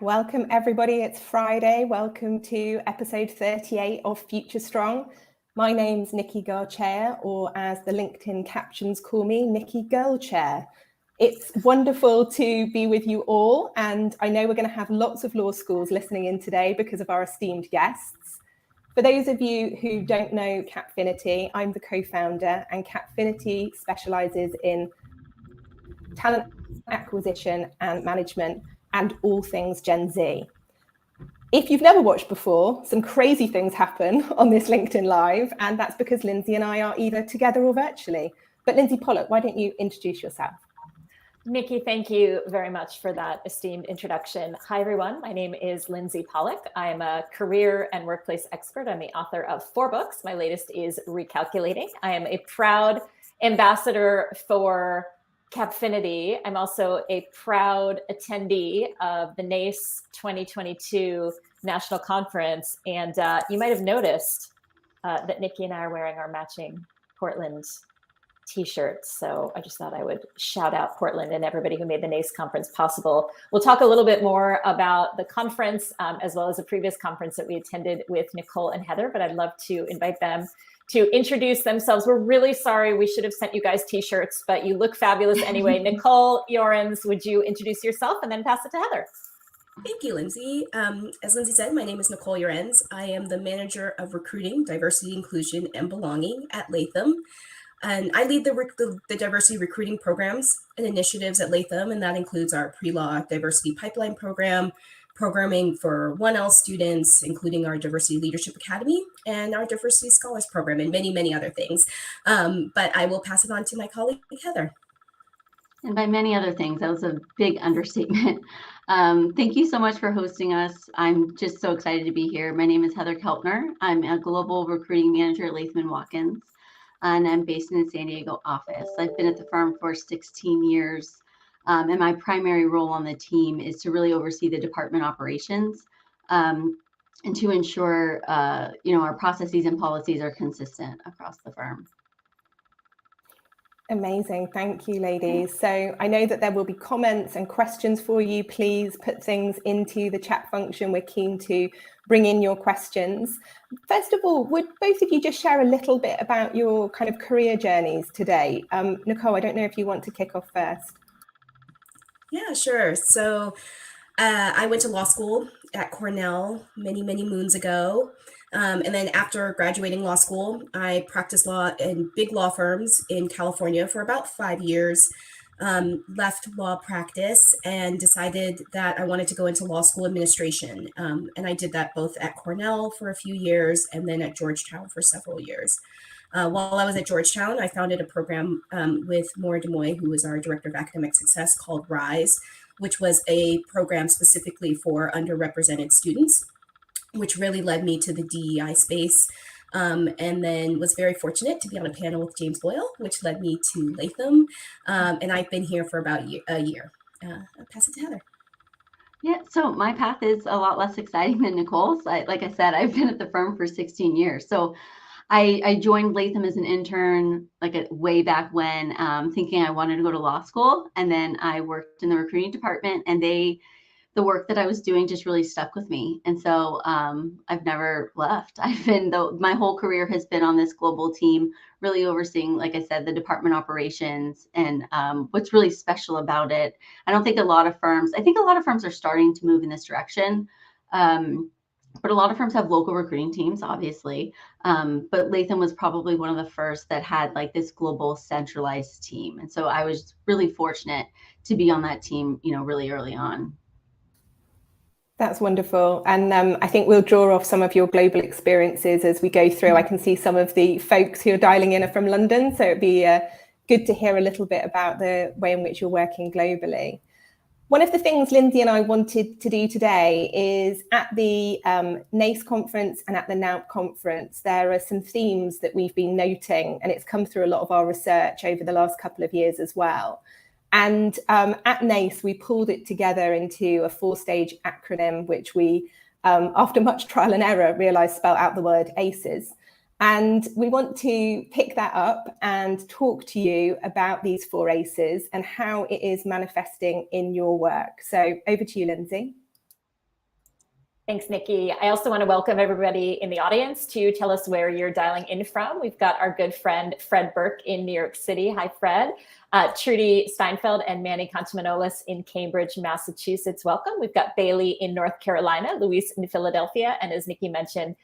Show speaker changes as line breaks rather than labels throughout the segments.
Welcome everybody, it's Friday. Welcome to episode 38 of Future Strong. My name's Nikki Girlchair, or as the LinkedIn captions call me, Nikki Girlchair. It's wonderful to be with you all, and I know we're going to have lots of law schools listening in today because of our esteemed guests. For those of you who don't know Capfinity, I'm the co-founder, and Capfinity specialises in talent acquisition and management and all things Gen Z. If you've never watched before, some crazy things happen on this LinkedIn Live, and that's because Lindsay and I are either together or virtually. But Lindsay Pollock, why don't you introduce yourself?
Nikki, thank you very much for that esteemed introduction. Hi, everyone. My name is Lindsay Pollock. I am a career and workplace expert. I'm the author of 4 books. My latest is Recalculating. I am a proud ambassador for Capfinity. I'm also a proud attendee of the NACE 2022 National Conference. And you might have noticed that Nikki and I are wearing our matching Portland t-shirts. So I just thought I would shout out Portland and everybody who made the NACE conference possible. We'll talk a little bit more about the conference as well as a previous conference that we attended with Nicole and Heather, but I'd love to invite them to introduce themselves. We're really sorry. We should have sent you guys t-shirts, but you look fabulous anyway. Nicole Llorenz, would you introduce yourself and then pass it to Heather?
Thank you, Lindsay. As Lindsay said, my name is Nicole Llorenz. I am the Manager of Recruiting, Diversity, Inclusion, and Belonging at Latham. And I lead the diversity recruiting programs and initiatives at Latham, and that includes our pre-law diversity pipeline program, programming for 1L students, including our Diversity Leadership Academy and our Diversity Scholars Program, and many, many other things. But I will pass it on to my colleague, Heather.
And by many other things, that was a big understatement. Thank you so much for hosting us. I'm just so excited to be here. My name is Heather Keltner. I'm a Global Recruiting Manager at Latham Watkins, and I'm based in the San Diego office. I've been at the firm for 16 years. And my primary role on the team is to really oversee the department operations and to ensure, our processes and policies are consistent across the firm.
Amazing. Thank you, ladies. So I know that there will be comments and questions for you. Please put things into the chat function. We're keen to bring in your questions. First of all, would both of you just share a little bit about your kind of career journeys today? Nicole, I don't know if you want to kick off first.
Yeah, sure. So I went to law school at Cornell many, many moons ago. And then after graduating law school, I practiced law in big law firms in California for about 5 years, left law practice and decided that I wanted to go into law school administration. And I did that both at Cornell for a few years and then at Georgetown for several years. While I was at Georgetown, I founded a program with Maura DeMoy, who was our Director of Academic Success, called RISE, which was a program specifically for underrepresented students, which really led me to the DEI space. And then was very fortunate to be on a panel with James Boyle, which led me to Latham. And I've been here for about a year. I'll pass it to Heather.
Yeah, so my path is a lot less exciting than Nicole's. Like I said, I've been at the firm for 16 years. So I joined Latham as an intern, way back when, thinking I wanted to go to law school. And then I worked in the recruiting department, and the work that I was doing just really stuck with me. And so I've never left. My whole career has been on this global team, really overseeing, like I said, the department operations. And what's really special about it, I think a lot of firms are starting to move in this direction. But a lot of firms have local recruiting teams, obviously. But Latham was probably one of the first that had this global centralized team. And so I was really fortunate to be on that team, really early on.
That's wonderful. And I think we'll draw off some of your global experiences as we go through. I can see some of the folks who are dialing in are from London. So it'd be good to hear a little bit about the way in which you're working globally. One of the things Lindsay and I wanted to do today is at the NACE conference and at the NAUP conference, there are some themes that we've been noting, and it's come through a lot of our research over the last couple of years as well. And at NACE, we pulled it together into a 4-stage acronym, which we, after much trial and error, realized spelled out the word ACEs. And we want to pick that up and talk to you about these 4 ACEs and how it is manifesting in your work. So over to you, Lindsay.
Thanks, Nikki. I also want to welcome everybody in the audience to tell us where you're dialing in from. We've got our good friend, Fred Burke in New York City. Hi, Fred. Trudy Steinfeld and Manny Contamanolis in Cambridge, Massachusetts. Welcome. We've got Bailey in North Carolina, Luis in Philadelphia, and as Nikki mentioned,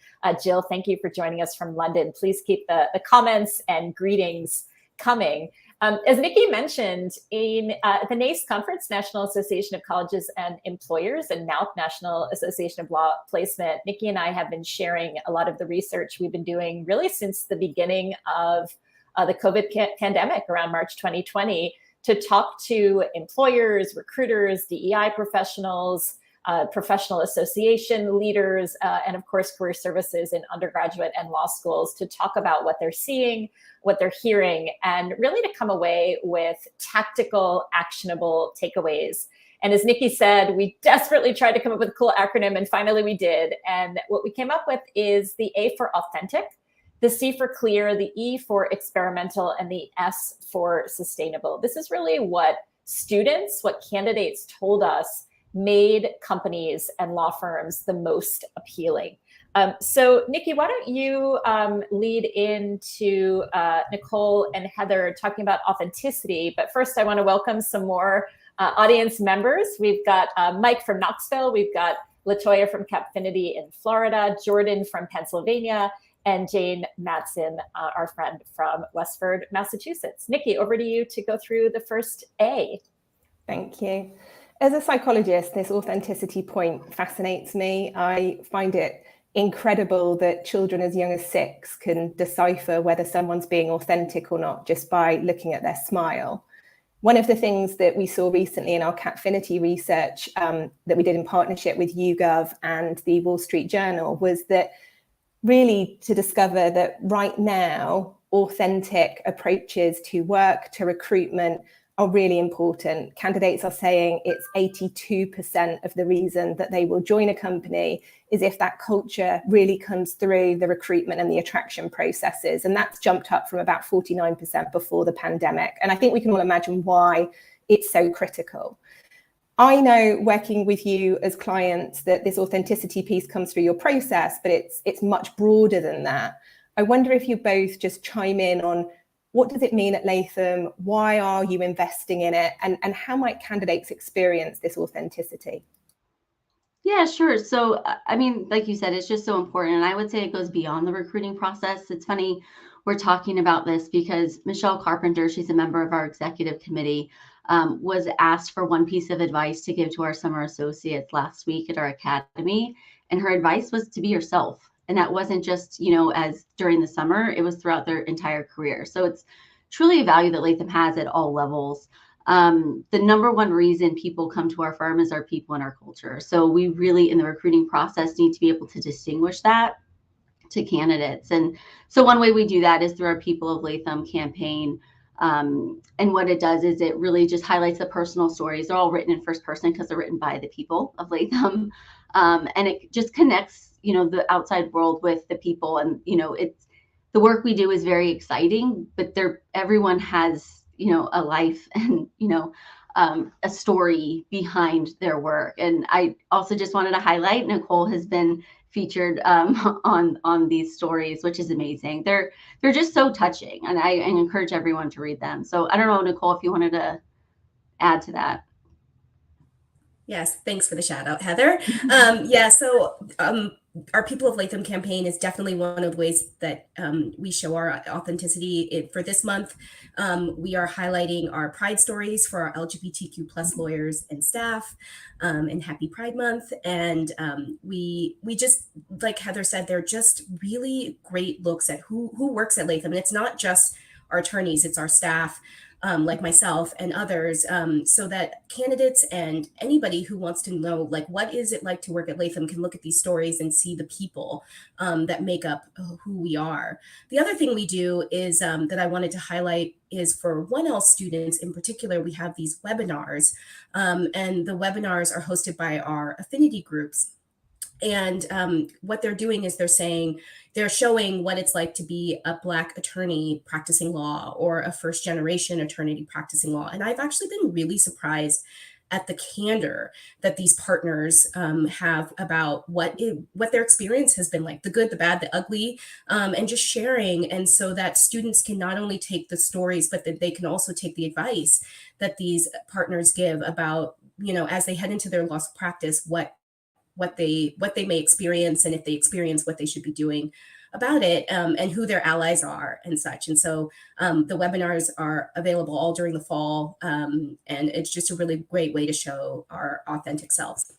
Jill, thank you for joining us from London. Please keep the comments and greetings coming. As Nikki mentioned, in the NACE conference, National Association of Colleges and Employers, and NALP, National Association of Law Placement, Nikki and I have been sharing a lot of the research we've been doing really since the beginning of the COVID pandemic around March 2020 to talk to employers, recruiters, DEI professionals, professional association leaders, and of course, career services in undergraduate and law schools to talk about what they're seeing, what they're hearing, and really to come away with tactical, actionable takeaways. And as Nikki said, we desperately tried to come up with a cool acronym, and finally we did. And what we came up with is the A for authentic, the C for clear, the E for experimental, and the S for sustainable. This is really what students, what candidates told us made companies and law firms the most appealing. So Nikki, why don't you lead into Nicole and Heather talking about authenticity. But first I want to welcome some more audience members. We've got Mike from Knoxville. We've got Latoya from Capfinity in Florida, Jordan from Pennsylvania, and Jane Matson, our friend from Westford, Massachusetts. Nikki, over to you to go through the first A.
Thank you. As a psychologist, this authenticity point fascinates me. I find it incredible that children as young as 6 can decipher whether someone's being authentic or not just by looking at their smile. One of the things that we saw recently in our Capfinity research that we did in partnership with YouGov and the Wall Street Journal was that really to discover that right now, authentic approaches to work, to recruitment, are really important. Candidates are saying it's 82% of the reason that they will join a company is if that culture really comes through the recruitment and the attraction processes. And that's jumped up from about 49% before the pandemic. And I think we can all imagine why it's so critical. I know working with you as clients that this authenticity piece comes through your process, but it's much broader than that. I wonder if you both just chime in on what does it mean at Latham? Why are you investing in it? And how might candidates experience this authenticity?
Yeah, sure. So, I mean, like you said, it's just so important. And I would say it goes beyond the recruiting process. It's funny, we're talking about this because Michelle Carpenter, she's a member of our executive committee, was asked for one piece of advice to give to our summer associates last week at our academy. And her advice was to be yourself. And that wasn't just, as during the summer, it was throughout their entire career. So it's truly a value that Latham has at all levels. The number one reason people come to our firm is our people and our culture. So we really, in the recruiting process, need to be able to distinguish that to candidates. And so one way we do that is through our People of Latham campaign. And what it does is it really just highlights the personal stories. They're all written in first person because they're written by the people of Latham. And it just connects, the outside world with the people. And, it's the work we do is very exciting, but everyone has, a life and, a story behind their work. And I also just wanted to highlight Nicole has been featured on these stories, which is amazing. They're just so touching, and I encourage everyone to read them. So I don't know, Nicole, if you wanted to add to that.
Yes, thanks for the shout out, Heather. Our People of Latham campaign is definitely one of the ways that we show our authenticity. For this month, we are highlighting our Pride stories for our LGBTQ plus lawyers and staff, and Happy Pride Month. And we just, like Heather said, they're just really great looks at who works at Latham. And it's not just our attorneys, it's our staff, like myself and others, so that candidates and anybody who wants to know, what is it like to work at Latham can look at these stories and see the people that make up who we are. The other thing we do is that I wanted to highlight is for 1L students in particular, we have these webinars, and the webinars are hosted by our affinity groups. And what they're doing is they're showing what it's like to be a Black attorney practicing law or a first generation attorney practicing law. And I've actually been really surprised at the candor that these partners have about what their experience has been like, the good, the bad, the ugly, and just sharing. And so that students can not only take the stories, but that they can also take the advice that these partners give about, as they head into their law practice, what they may experience, and if they experience, what they should be doing about it, and who their allies are and such. And so the webinars are available all during the fall, and it's just a really great way to show our authentic selves.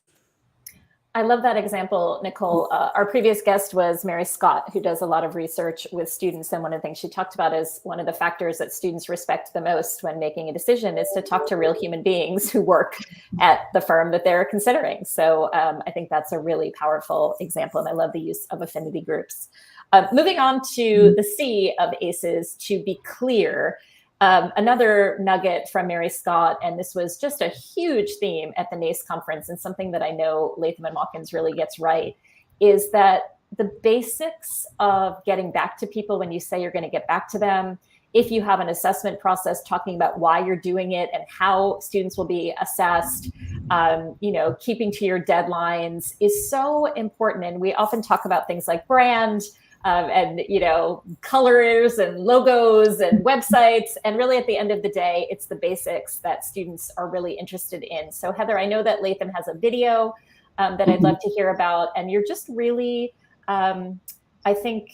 I love that example, Nicole. Our previous guest was Mary Scott, who does a lot of research with students. And one of the things she talked about is one of the factors that students respect the most when making a decision is to talk to real human beings who work at the firm that they're considering. So I think that's a really powerful example. And I love the use of affinity groups. Moving on to the C of ACEs, to be clear. Another nugget from Mary Scott, and this was just a huge theme at the NACE conference, and something that I know Latham and Watkins really gets right, is that the basics of getting back to people when you say you're going to get back to them, if you have an assessment process talking about why you're doing it and how students will be assessed, keeping to your deadlines is so important. And we often talk about things like brand, and colors and logos and websites. And really at the end of the day, it's the basics that students are really interested in. So Heather, I know that Latham has a video that I'd love to hear about. And you're just really, I think,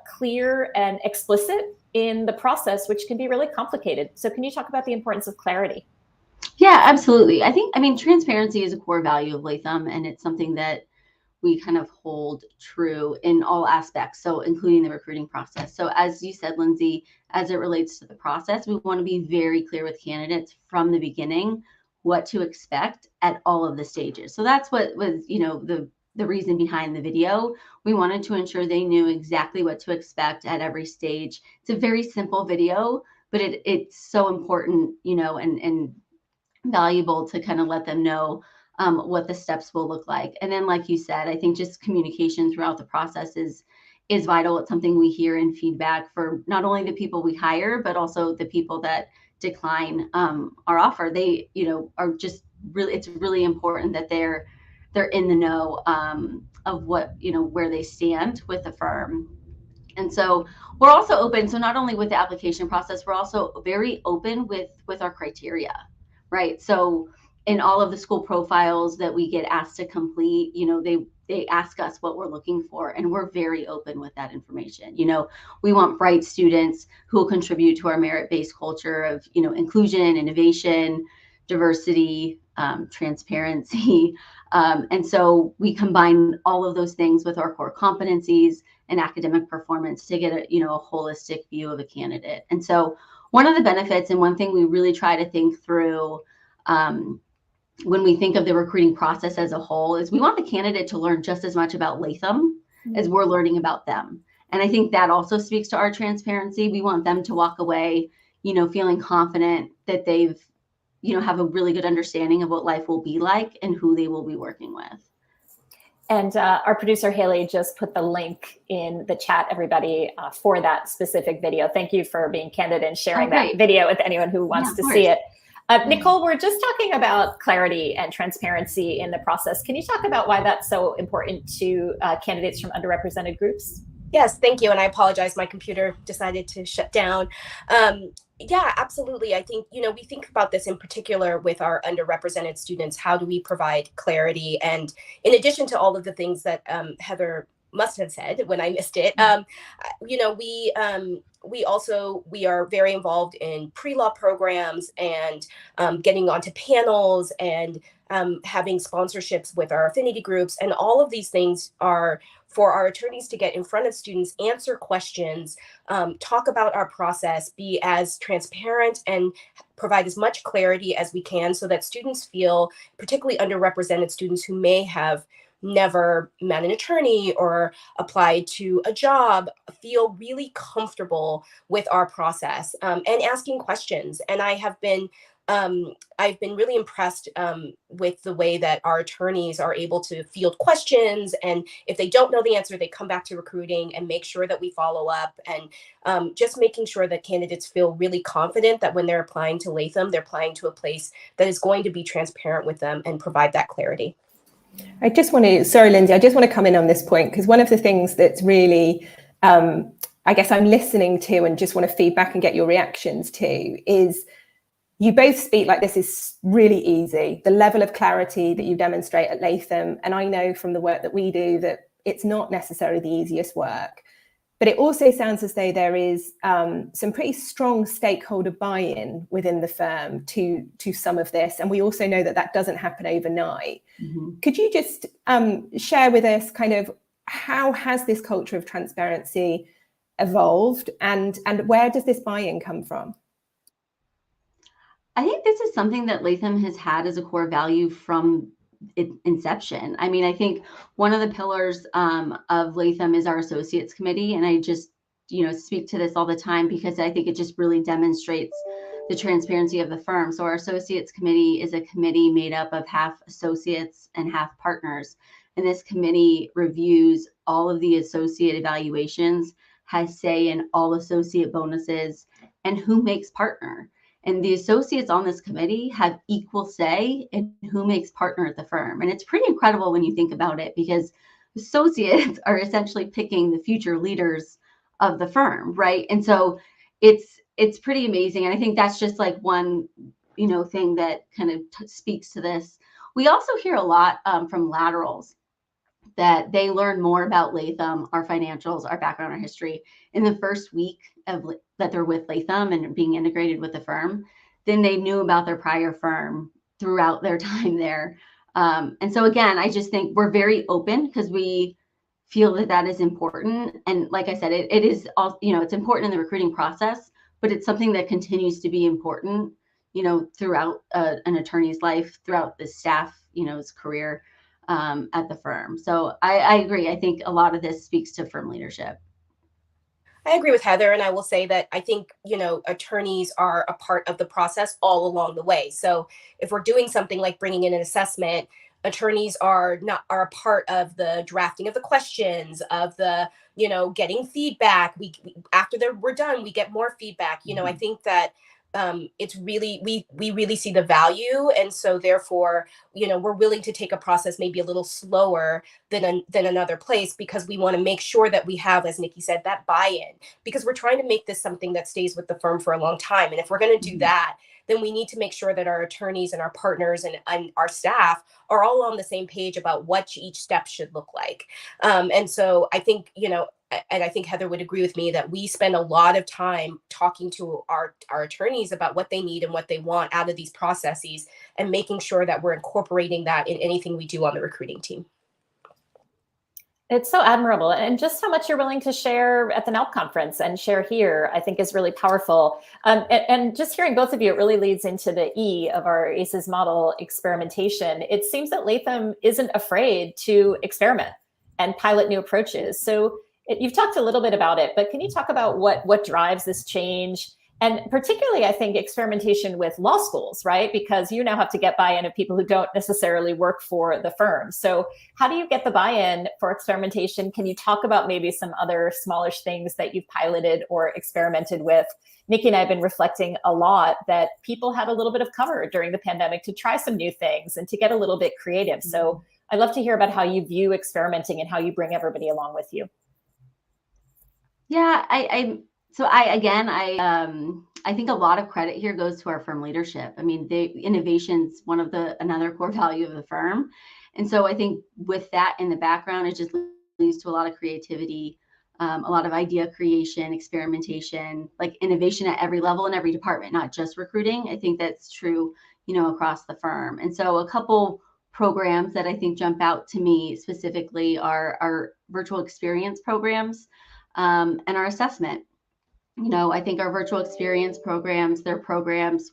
clear and explicit in the process, which can be really complicated. So can you talk about the importance of clarity?
Yeah, absolutely. I mean, transparency is a core value of Latham, and it's something that we kind of hold true in all aspects, so including the recruiting process. So as you said, Lindsay, as it relates to the process, we want to be very clear with candidates from the beginning what to expect at all of the stages. So that's what was, the reason behind the video. We wanted to ensure they knew exactly what to expect at every stage. It's a very simple video, but it's so important, and valuable to kind of let them know what the steps will look like. And then, like you said, I think just communication throughout the process is vital. It's something we hear in feedback for not only the people we hire, but also the people that decline our offer. They, are just really, it's really important that they're in the know of what, where they stand with the firm. And so we're also open. So not only with the application process, we're also very open with our criteria, right? So in all of the school profiles that we get asked to complete, they ask us what we're looking for, and we're very open with that information. We want bright students who will contribute to our merit-based culture of, inclusion, innovation, diversity, transparency. And so we combine all of those things with our core competencies and academic performance to get a holistic view of a candidate. And so one of the benefits, and one thing we really try to think through when we think of the recruiting process as a whole, is we want the candidate to learn just as much about Latham as we're learning about them. And I think that also speaks to our transparency. We want them to walk away, feeling confident that they've, have a really good understanding of what life will be like and who they will be working with.
And our producer, Haley, just put the link in the chat, everybody, for that specific video. Thank you for being candid and sharing that video with anyone who wants to see it. Nicole, we're just talking about clarity and transparency in the process. Can you talk about why that's so important to candidates from underrepresented groups?
Yes, thank you. And I apologize, my computer decided to shut down. Yeah, absolutely. I think, we think about this in particular with our underrepresented students. How do we provide clarity? And in addition to all of the things that Heather must have said when I missed it, we are very involved in pre-law programs and getting onto panels and having sponsorships with our affinity groups. And all of these things are for our attorneys to get in front of students, answer questions, talk about our process, be as transparent and provide as much clarity as we can so that students feel, particularly underrepresented students who may have never met an attorney or applied to a job, feel really comfortable with our process and asking questions. And I have been I've been really impressed with the way that our attorneys are able to field questions. And if they don't know the answer, they come back to recruiting and make sure that we follow up, and just making sure that candidates feel really confident that when they're applying to Latham, they're applying to a place that is going to be transparent with them and provide that clarity.
I just want to, sorry, Lindsay, I just want to come in on this point, because one of the things that's really, I guess I'm listening to and just want to feed back and get your reactions to is you both speak like this is really easy, the level of clarity that you demonstrate at Latham. And I know from the work that we do that it's not necessarily the easiest work. But it also sounds as though there is some pretty strong stakeholder buy-in within the firm to some of this. And we also know that that doesn't happen overnight. Mm-hmm. Could you just share with us kind of how has this culture of transparency evolved, and where does this buy-in come from?
I think this is something that Latham has had as a core value from its inception. I mean, I think one of the pillars of Latham is our associates committee. And I just, speak to this all the time because I think it just really demonstrates the transparency of the firm. So our associates committee is a committee made up of half associates and half partners. And this committee reviews all of the associate evaluations, has say in all associate bonuses, and who makes partner. And the associates on this committee have equal say in who makes partner at the firm. And it's pretty incredible when you think about it, because associates are essentially picking the future leaders of the firm, right? And so it's pretty amazing. And I think that's just like one, thing that kind of speaks to this. We also hear a lot from laterals that they learn more about Latham, our financials, our background, our history in the first week that they're with Latham and being integrated with the firm than they knew about their prior firm throughout their time there. And so again, I just think we're very open because we feel that is important. And like I said, it is all, it's important in the recruiting process, but it's something that continues to be important, throughout an attorney's life, throughout the staff, his career at the firm. So I agree. I think a lot of this speaks to firm leadership.
I agree with Heather. And I will say that I think, attorneys are a part of the process all along the way. So if we're doing something like bringing in an assessment, attorneys are a part of the drafting of the questions, of the, getting feedback. We after we're done, we get more feedback. Mm-hmm. I think that it's really, we really see the value. And so therefore, we're willing to take a process maybe a little slower than another place, because we want to make sure that we have, as Nikki said, that buy-in, because we're trying to make this something that stays with the firm for a long time. And if we're going to do that, then we need to make sure that our attorneys and our partners and our staff are all on the same page about what each step should look like. And so I think, and I think Heather would agree with me that we spend a lot of time talking to our attorneys about what they need and what they want out of these processes, and making sure that we're incorporating that in anything we do on the recruiting team.
It's so admirable. And just how much you're willing to share at the NELP conference and share here, I think is really powerful. And just hearing both of you, it really leads into the E of our ACEs model, experimentation. It seems that Latham isn't afraid to experiment and pilot new approaches. So you've talked a little bit about it, but can you talk about what drives this change? And particularly, I think, experimentation with law schools, right? Because you now have to get buy-in of people who don't necessarily work for the firm. So how do you get the buy-in for experimentation? Can you talk about maybe some other smallish things that you've piloted or experimented with? Nikki and I have been reflecting a lot that people had a little bit of cover during the pandemic to try some new things and to get a little bit creative. So I'd love to hear about how you view experimenting and how you bring everybody along with you.
Yeah, I think a lot of credit here goes to our firm leadership. I mean, innovation's another core value of the firm. And so I think with that in the background, it just leads to a lot of creativity, a lot of idea creation, experimentation, like innovation at every level in every department, not just recruiting. I think that's true, across the firm. And so a couple programs that I think jump out to me specifically are our virtual experience programs and our assessment. I think our virtual experience programs,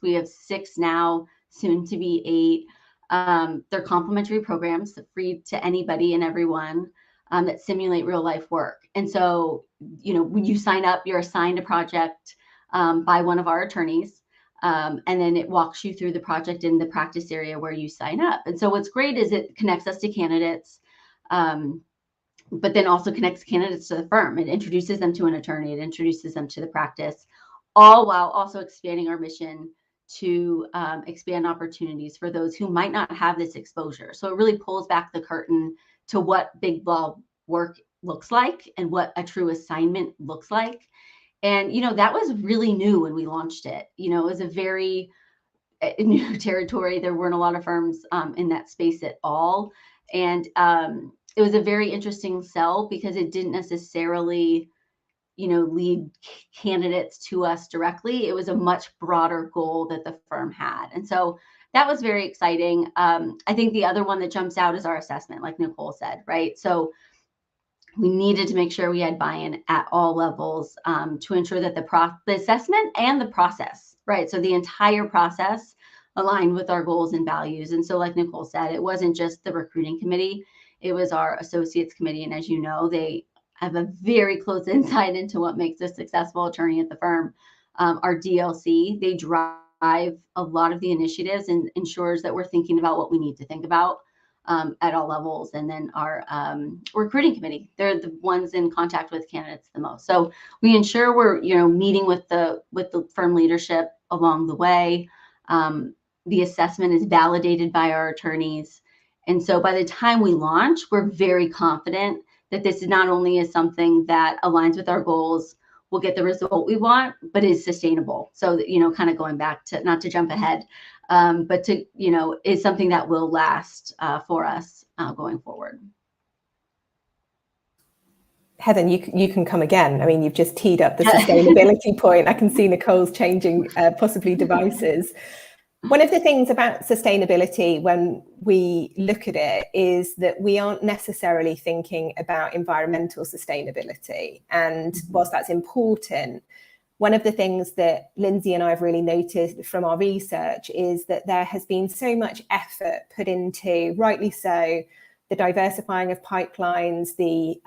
we have 6 now, soon to be 8. They're complimentary programs, free to anybody and everyone, that simulate real life work. And so, when you sign up, you're assigned a project by one of our attorneys. And then it walks you through the project in the practice area where you sign up. And so what's great is it connects us to candidates, but then also connects candidates to the firm. It introduces them to an attorney. It introduces them to the practice, all while also expanding our mission to expand opportunities for those who might not have this exposure. So it really pulls back the curtain to what big law work looks like and what a true assignment looks like. And, that was really new when we launched it. It was a very new territory. There weren't a lot of firms in that space at all. And it was a very interesting sell because it didn't necessarily, lead candidates to us directly. It was a much broader goal that the firm had. And so that was very exciting. I think the other one that jumps out is our assessment, like Nicole said, right? So we needed to make sure we had buy-in at all levels to ensure that the assessment and the process, right? So the entire process aligned with our goals and values. And so like Nicole said, it wasn't just the recruiting committee, it was our associates committee. And as you know, they have a very close insight into what makes a successful attorney at the firm. Our DLC, they drive a lot of the initiatives and ensures that we're thinking about what we need to think about at all levels. And then our recruiting committee, they're the ones in contact with candidates the most. So we ensure we're, meeting with the firm leadership along the way. The assessment is validated by our attorneys. And so by the time we launch, we're very confident that this is not only is something that aligns with our goals, we'll get the result we want, but is sustainable. So that, kind of going back to, not to jump ahead, but to, is something that will last for us going forward.
Heather, you can come again. I mean, you've just teed up the sustainability point. I can see Nicole's changing possibly devices. One of the things about sustainability when we look at it is that we aren't necessarily thinking about environmental sustainability. And whilst that's important, one of the things that Lindsay and I have really noticed from our research is that there has been so much effort put into, rightly so, the diversifying of pipelines, the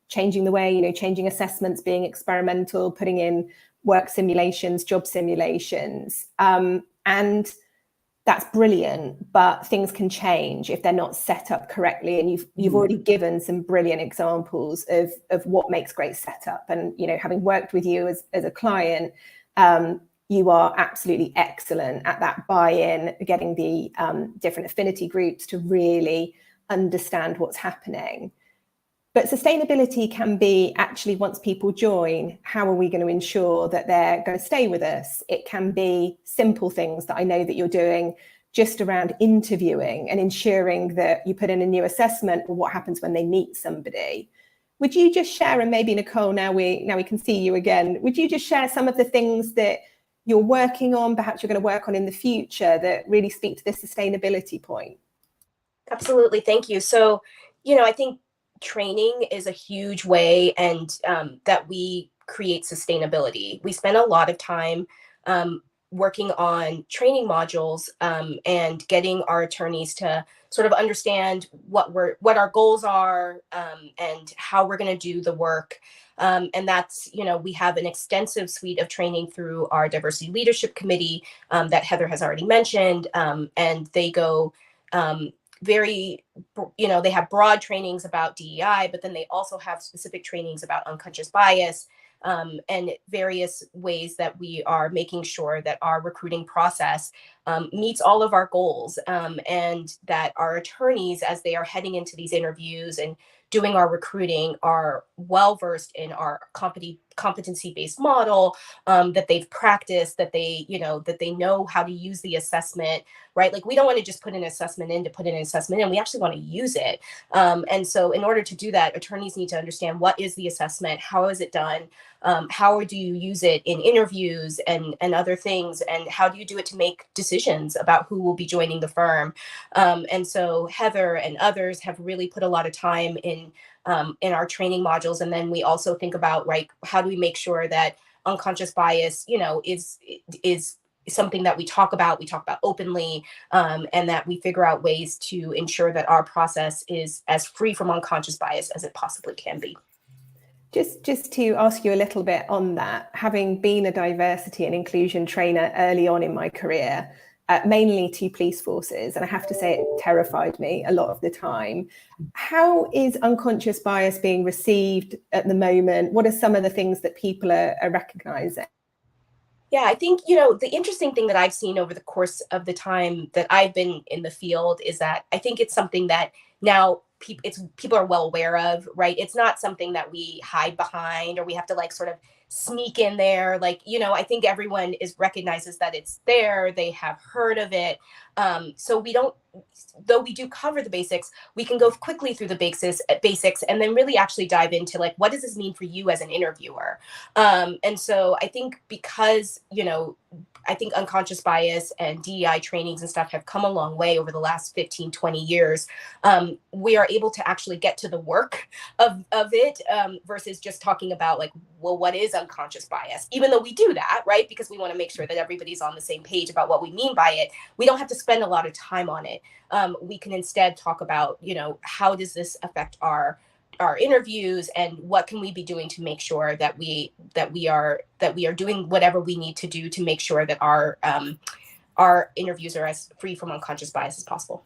changing the way, changing assessments, being experimental, putting in work simulations, job simulations. And that's brilliant, but things can change if they're not set up correctly. And you've already given some brilliant examples of what makes great setup. And, having worked with you as a client, you are absolutely excellent at that buy-in, getting the different affinity groups to really understand what's happening. But sustainability can be actually, once people join, how are we going to ensure that they're going to stay with us? It can be simple things that I know that you're doing just around interviewing and ensuring that you put in a new assessment or what happens when they meet somebody. Would you just share, and maybe Nicole, now we can see you again, would you just share some of the things that you're working on, perhaps you're going to work on in the future that really speak to this sustainability point?
Absolutely. Thank you. So, I think training is a huge way and that we create sustainability. We spend a lot of time working on training modules and getting our attorneys to sort of understand what our goals are and how we're going to do the work. And that's, we have an extensive suite of training through our diversity leadership committee that Heather has already mentioned, and they go very, they have broad trainings about DEI, but then they also have specific trainings about unconscious bias and various ways that we are making sure that our recruiting process meets all of our goals and that our attorneys, as they are heading into these interviews and doing our recruiting, are well-versed in our competency-based model, that they've practiced, that they know how to use the assessment, right? Like, we don't want to just put an assessment in to put an assessment in. We actually want to use it. And so in order to do that, attorneys need to understand, what is the assessment? How is it done? How do you use it in interviews and other things? And how do you do it to make decisions about who will be joining the firm? And so Heather and others have really put a lot of time in our training modules. And then we also think about, right, how do we make sure that unconscious bias, is something that we talk about openly, and that we figure out ways to ensure that our process is as free from unconscious bias as it possibly can be.
Just to ask you a little bit on that, having been a diversity and inclusion trainer early on in my career, mainly to police forces, and I have to say it terrified me a lot of the time. How is unconscious bias being received at the moment? What are some of the things that people are recognizing?
Yeah, I think, the interesting thing that I've seen over the course of the time that I've been in the field is that I think it's something that now people are well aware of, right? It's not something that we hide behind or we have to like sort of sneak in there. Like, I think everyone recognizes that it's there. They have heard of it. So we don't, though we do cover the basics, we can go quickly through the basics and then really actually dive into like, what does this mean for you as an interviewer? And so I think because, I think unconscious bias and DEI trainings and stuff have come a long way over the last 15, 20 years. We are able to actually get to the work of it versus just talking about like, well, what is unconscious bias? Even though we do that, right? Because we want to make sure that everybody's on the same page about what we mean by it. We don't have to spend a lot of time on it. We can instead talk about, how does this affect our interviews and what can we be doing to make sure that we are doing whatever we need to do to make sure that our interviews are as free from unconscious bias as possible.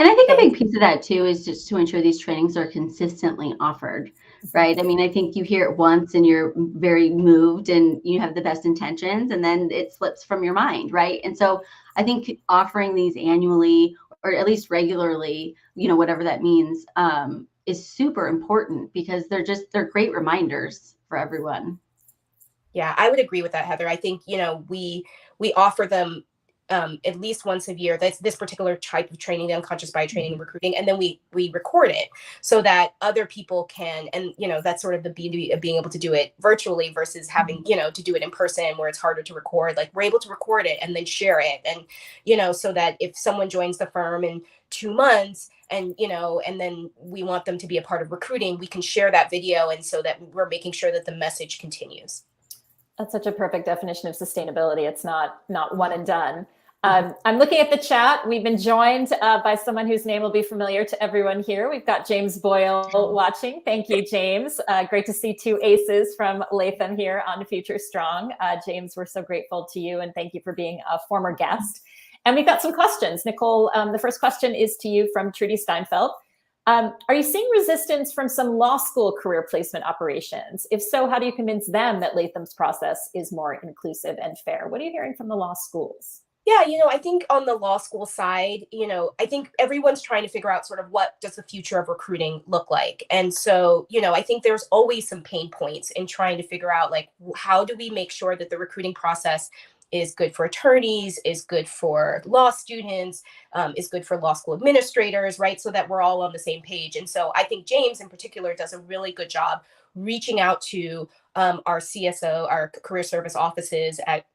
And I think a big piece of that too is just to ensure these trainings are consistently offered, right? I mean, I think you hear it once and you're very moved and you have the best intentions and then it slips from your mind, right? And so I think offering these annually or at least regularly, whatever that means, is super important because they're great reminders for everyone.
Yeah, I would agree with that, Heather. I think, we offer them at least once a year. That's this particular type of training, the unconscious bias training and recruiting. And then we record it so that other people can, and, that's sort of the beauty of being able to do it virtually versus having, to do it in person where it's harder to record. Like we're able to record it and then share it. And, so that if someone joins the firm in 2 months, and then we want them to be a part of recruiting, we can share that video. And so that we're making sure that the message continues.
That's such a perfect definition of sustainability. It's not one and done. I'm looking at the chat. We've been joined by someone whose name will be familiar to everyone here. We've got James Boyle watching. Thank you, James. Great to see 2 aces from Latham here on Future Strong. James, we're so grateful to you and thank you for being a former guest. And we've got some questions. Nicole, the first question is to you from Trudy Steinfeld. Are you seeing resistance from some law school career placement operations? If so, how do you convince them that Latham's process is more inclusive and fair? What are you hearing from the law schools?
Yeah, I think on the law school side, I think everyone's trying to figure out sort of what does the future of recruiting look like. And so, I think there's always some pain points in trying to figure out like, how do we make sure that the recruiting process is good for attorneys, is good for law students, is good for law school administrators, right? So that we're all on the same page. And so I think James in particular does a really good job reaching out to our CSO, our career service offices at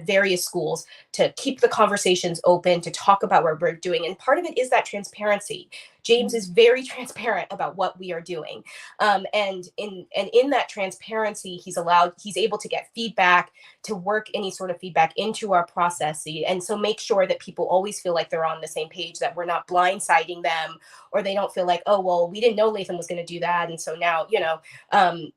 various schools to keep the conversations open, to talk about what we're doing. And part of it is that transparency. James is very transparent about what we are doing. And in that transparency, he's able to get feedback, to work any sort of feedback into our process. And so make sure that people always feel like they're on the same page, that we're not blindsiding them, or they don't feel like, oh, well, we didn't know Latham was going to do that. And so now,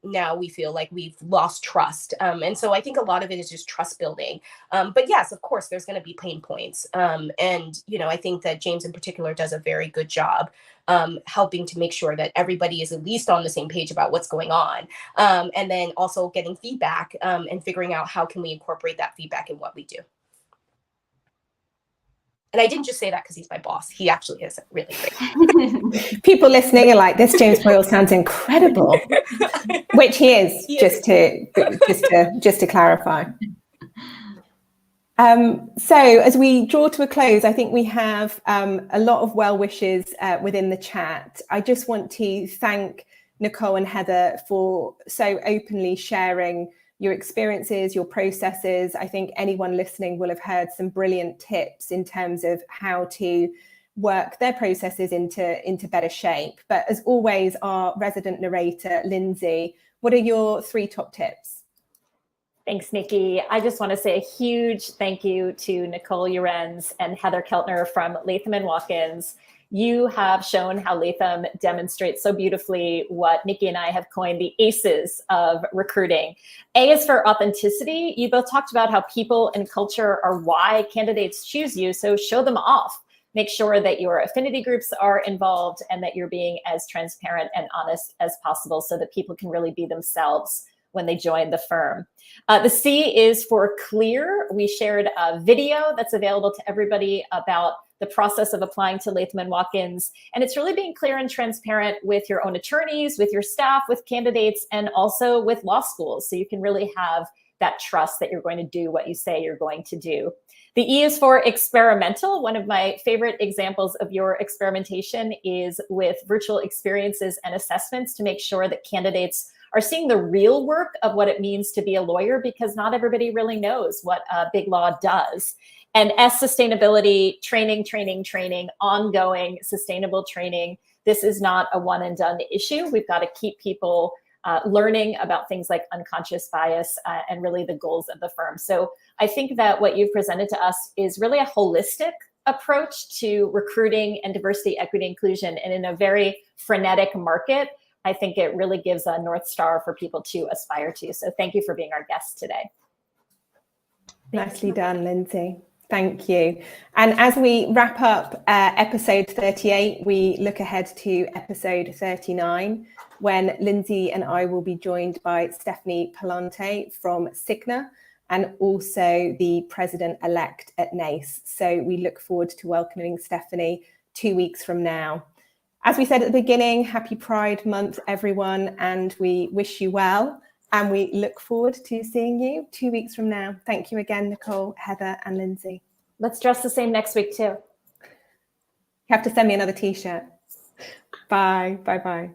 now we feel like we've lost trust. And so I think a lot of it is just trust building. But yes, of course, there's going to be pain points. And, I think that James in particular does a very good job helping to make sure that everybody is at least on the same page about what's going on. And then also getting feedback and figuring out how can we incorporate that feedback in what we do. And I didn't just say that because he's my boss. He actually is really great.
People listening are like, this James Boyle sounds incredible, which he is, just to clarify. So as we draw to a close, I think we have a lot of well wishes within the chat. I just want to thank Nicole and Heather for so openly sharing your experiences, your processes. I think anyone listening will have heard some brilliant tips in terms of how to work their processes into better shape. But as always, our resident narrator, Lindsay, what are your 3 top tips?
Thanks, Nikki. I just want to say a huge thank you to Nicole Llorenz and Heather Keltner from Latham Watkins. You have shown how Latham demonstrates so beautifully what Nikki and I have coined the ACEs of recruiting. A is for authenticity. You both talked about how people and culture are why candidates choose you, so show them off. Make sure that your affinity groups are involved and that you're being as transparent and honest as possible so that people can really be themselves when they join the firm. The C is for clear. We shared a video that's available to everybody about the process of applying to Latham Watkins. And it's really being clear and transparent with your own attorneys, with your staff, with candidates, and also with law schools. So you can really have that trust that you're going to do what you say you're going to do. The E is for experimental. One of my favorite examples of your experimentation is with virtual experiences and assessments to make sure that candidates are seeing the real work of what it means to be a lawyer, because not everybody really knows what big law does. And S, sustainability, training, ongoing sustainable training. This is not a one and done issue. We've got to keep people learning about things like unconscious bias and really the goals of the firm. So I think that what you've presented to us is really a holistic approach to recruiting and diversity, equity, inclusion. And in a very frenetic market, I think it really gives a North Star for people to aspire to. So thank you for being our guest today.
Nicely done, Lindsay. Thank you. And as we wrap up episode 38, we look ahead to episode 39, when Lindsay and I will be joined by Stephanie Palante from Cigna and also the president-elect at NACE. So we look forward to welcoming Stephanie 2 weeks from now. As we said at the beginning, happy Pride Month, everyone, and we wish you well. And we look forward to seeing you 2 weeks from now. Thank you again, Nicole, Heather, and Lindsay.
Let's dress the same next week too.
You have to send me another t-shirt. Bye. Bye-bye.